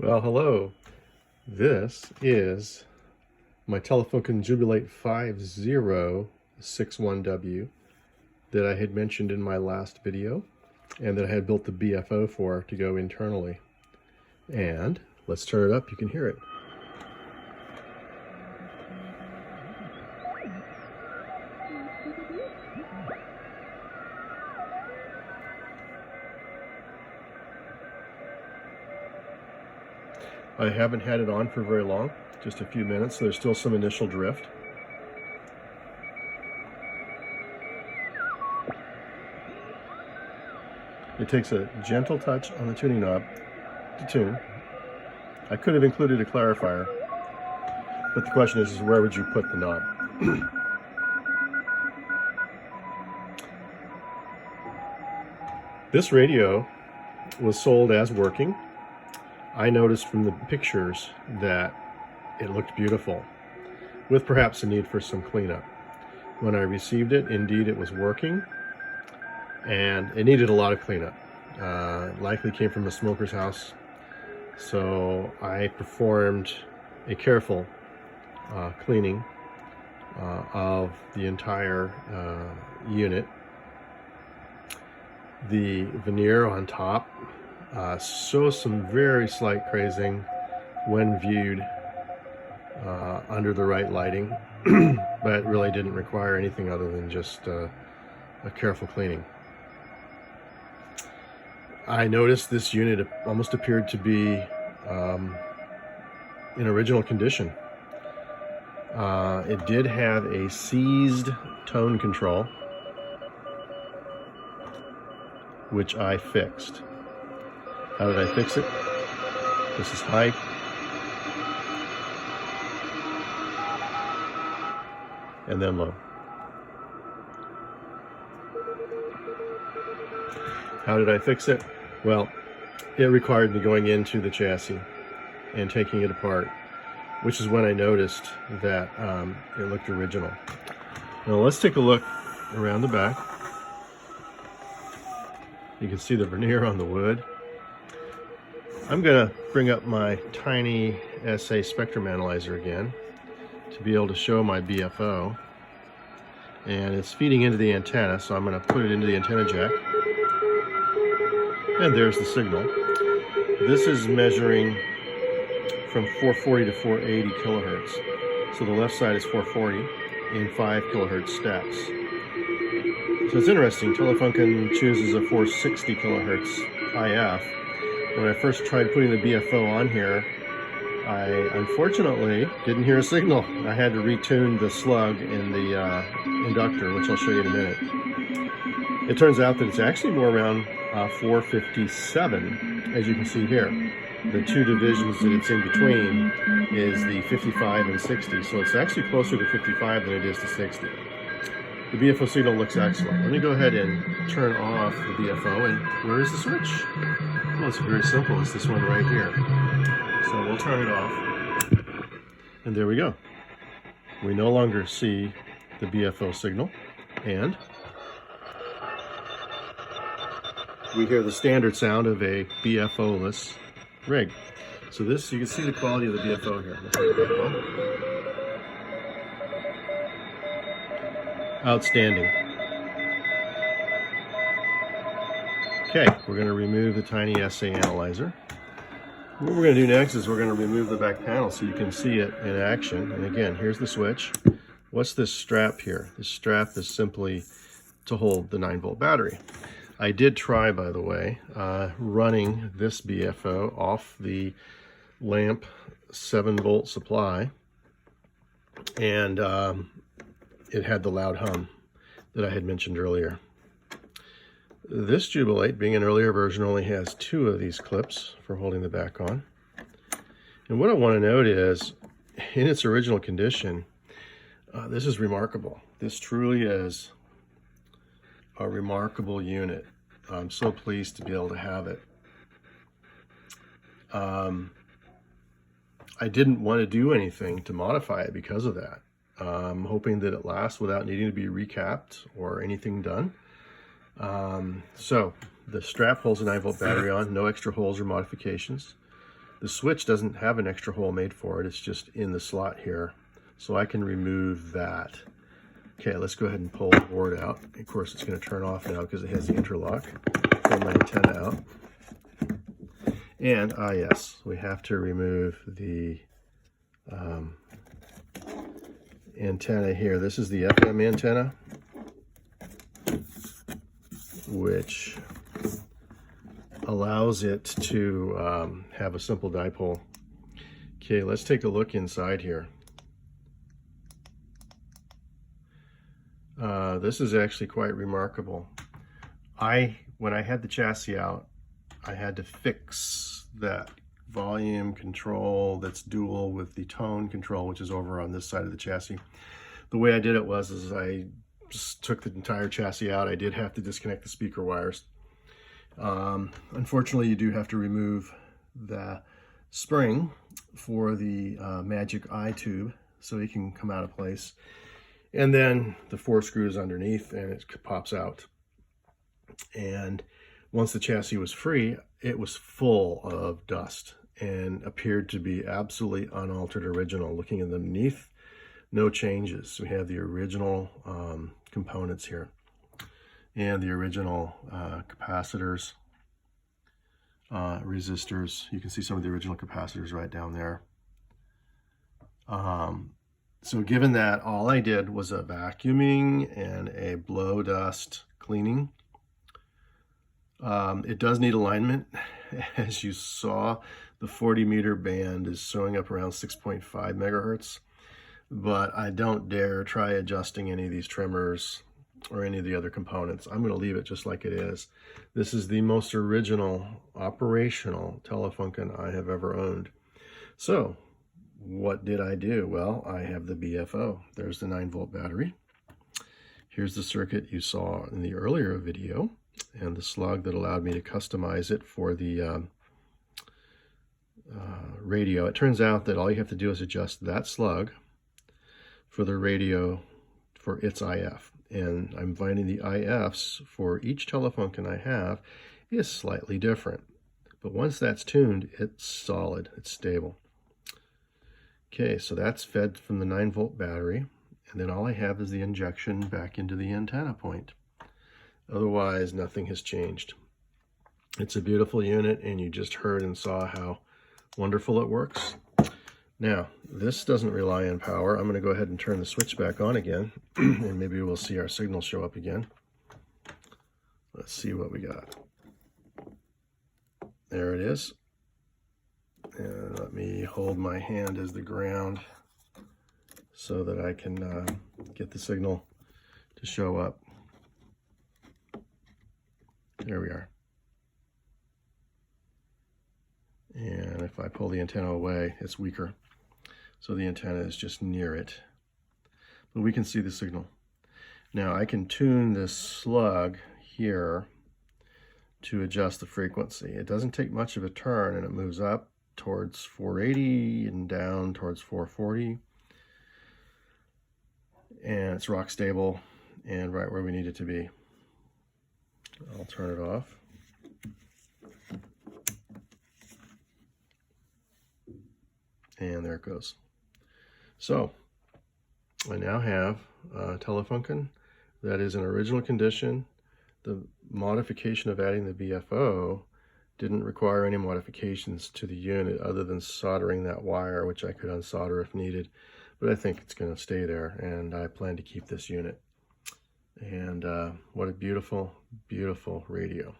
Well, hello. This is my Telefunken Jubilate 5061W that I had mentioned in my last video and that I had built the BFO for to go internally. And let's turn it up, you can hear it. I haven't had it on for very long, just a few minutes, so there's still some initial drift. It takes a gentle touch on the tuning knob to tune. I could have included a clarifier, but the question is where would you put the knob? This radio was sold as working. I noticed from the pictures that it looked beautiful, with perhaps a need for some cleanup. When I received it, indeed it was working, and it needed a lot of cleanup. Likely came from a smoker's house, so I performed a careful cleaning of the entire unit. The veneer on top shows some very slight crazing when viewed under the right lighting, but really didn't require anything other than just a careful cleaning. I noticed this unit almost appeared to be in original condition. It did have a seized tone control, which I fixed. How did I fix it? This is high. And then low. How did I fix it? Well, it required me going into the chassis and taking it apart, which is when I noticed that it looked original. Now let's take a look around the back. You can see the veneer on the wood. I'm gonna bring up my tiny SA spectrum analyzer again to be able to show my BFO. And it's feeding into the antenna, so I'm gonna put it into the antenna jack. And there's the signal. This is measuring from 440 to 480 kilohertz. So the left side is 440 in 5 kilohertz steps. So it's interesting, Telefunken chooses a 460 kilohertz IF. When I first tried putting the BFO on here, I unfortunately didn't hear a signal. I had to retune the slug in the inductor, which I'll show you in a minute. It turns out that it's actually more around 457, as you can see here. The two divisions that it's in between is the 55 and 60, so it's actually closer to 55 than it is to 60. The BFO signal looks excellent. Let me go ahead and turn off the BFO, and where is the switch? Well, it's very simple. It's this one right here. So we'll turn it off, and there we go. We no longer see the BFO signal, and we hear the standard sound of a BFO-less rig. So this, you can see the quality of the BFO here. Let's turn it back on. Outstanding. Okay, we're going to remove the tiny SA analyzer. What we're going to do next is we're going to remove the back panel so you can see it in action. And again, here's the switch. What's this strap here? This strap is simply to hold the 9-volt battery. I did try, by the way, running this BFO off the lamp 7-volt supply, and it had the loud hum that I had mentioned earlier. This Jubilate, being an earlier version, only has 2 of these clips for holding the back on. And what I want to note is, in its original condition, this is remarkable. This truly is a remarkable unit. I'm so pleased to be able to have it. I didn't want to do anything to modify it because of that. I'm hoping that it lasts without needing to be recapped or anything done. So the strap holds a 9-volt battery on, no extra holes or modifications. The switch doesn't have an extra hole made for it. It's just in the slot here. So I can remove that. Okay, let's go ahead and pull the board out. Of course, it's going to turn off now because it has the interlock. Pull my antenna out. And, yes, we have to remove the antenna here. This is the FM antenna, which allows it to have a simple dipole. Okay, let's take a look inside here. This is actually quite remarkable. When I had the chassis out, I had to fix that volume control that's dual with the tone control, which is over on this side of the chassis. The way I did it was I just took the entire chassis out. I did have to disconnect the speaker wires. Unfortunately, you do have to remove the spring for the Magic Eye tube so it can come out of place. And then the 4 screws underneath and it pops out. And once the chassis was free, it was full of dust and appeared to be absolutely unaltered original. Looking underneath, no changes. We have the original components here and the original capacitors, resistors. You can see some of the original capacitors right down there. So given that, all I did was a vacuuming and a blow dust cleaning. It does need alignment. As you saw, the 40 meter band is showing up around 6.5 megahertz, but I don't dare try adjusting any of these trimmers or any of the other components. I'm going to leave it just like it is. This is the most original operational Telefunken I have ever owned. So what did I do? Well, I have the BFO. There's the 9-volt battery. Here's the circuit you saw in the earlier video and the slug that allowed me to customize it for the radio. It turns out that all you have to do is adjust that slug for the radio for its IF. And I'm finding the IFs for each Telefunken I have is slightly different. But once that's tuned, it's solid, it's stable. Okay, so that's fed from the 9-volt battery, and then all I have is the injection back into the antenna point. Otherwise, nothing has changed. It's a beautiful unit, and you just heard and saw how wonderful it works. Now, this doesn't rely on power. I'm going to go ahead and turn the switch back on again, and maybe we'll see our signal show up again. Let's see what we got. There it is. And let me hold my hand as the ground so that I can get the signal to show up. There we are. And if I pull the antenna away, it's weaker. So the antenna is just near it. But we can see the signal. Now I can tune this slug here to adjust the frequency. It doesn't take much of a turn, and it moves up towards 480 and down towards 440. And it's rock stable and right where we need it to be. I'll turn it off. And there it goes. So I now have a Telefunken that is in original condition. The modification of adding the BFO didn't require any modifications to the unit other than soldering that wire, which I could unsolder if needed. But I think it's going to stay there, and I plan to keep this unit. And what a beautiful, beautiful radio.